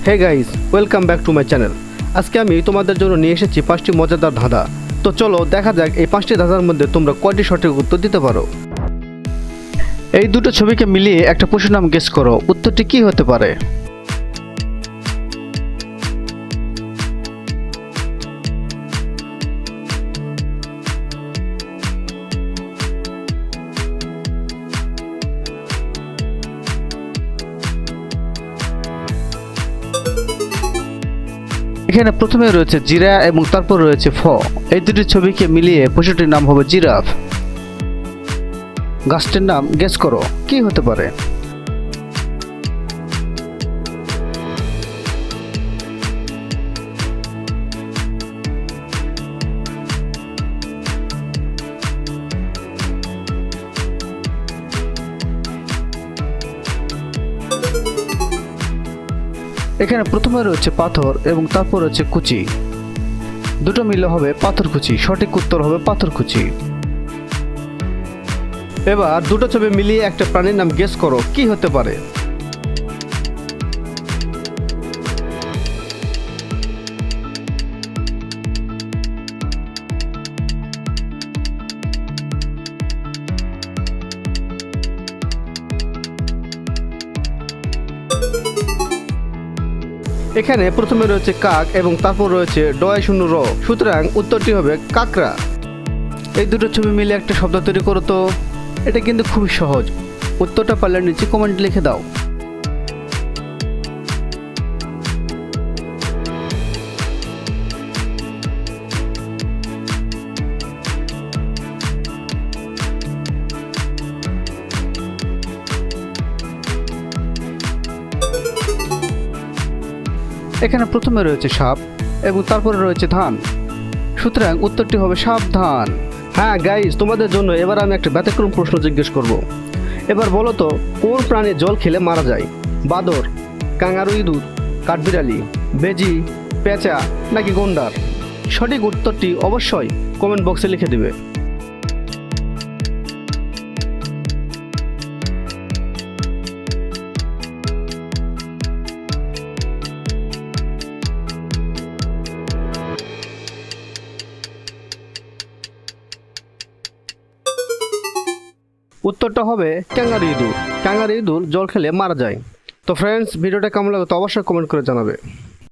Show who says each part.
Speaker 1: Hey guys, welcome back to my channel. আজকে আমি তোমাদের জন্য নিয়ে এসেছি 5টি মজাদার ধাঁধা। তো চলো দেখা যাক এই 5টি ধাঁধার মধ্যে তোমরা কয়টি সঠিক উত্তর দিতে পারো। এই দুটো ছবিকে মিলিয়ে একটা পশুর নাম গেস করো, উত্তরটি কি হতে পারে? এখানে প্রথমে রয়েছে জিরা এবং তারপর রয়েছে ফ। এই দুটি ছবিকে মিলিয়ে পশুটির নাম হবে জিরাফ। গাছটির নাম গেস করো, কি হতে পারে? এখানে প্রথমে রয়েছে পাথর এবং তারপর রয়েছে কুচি, দুটো মিলে হবে পাথরকুচি। সঠিক উত্তর হবে পাথরকুচি। এবার দুটো ছবি মিলিয়ে একটা প্রাণীর নাম গেস করো, কি হতে পারে? এখানে প্রথমে রয়েছে কাক এবং তারপর রয়েছে ডয় শূন্য র, সুতরাং উত্তরটি হবে কাকড়া। এই দুটো ছবি মিলে একটা শব্দ তৈরি করো তো। এটা কিন্তু খুবই সহজ, উত্তরটা পারলে নিচে কমেন্ট লিখে দাও। এখানে প্রথমে রয়েছে সাপ এবং তারপরে রয়েছে ধান, সুতরাং উত্তরটি হবে সাবধান। হ্যাঁ গাইস, তোমাদের জন্য এবার আমি একটা ব্যতিক্রম প্রশ্ন জিজ্ঞেস করব। এবার বলো তো, কোন প্রাণী জল খেলে মারা যায়? বাদর, কাঙ্গারু ইঁদুর, কাঠবিড়ালি, বেজি, পেঁচা নাকি গন্ডার? সঠিক উত্তরটি অবশ্যই কমেন্ট বক্সে লিখে দিবে। উত্তরটা হবে ক্যাঙ্গারু ইঁদুর। ক্যাঙ্গারু ইঁদুর জল খেলে মারা যায়। তো ফ্রেন্ডস, ভিডিওটা কেমন লাগে তো অবশ্যই কমেন্ট করে জানাবে।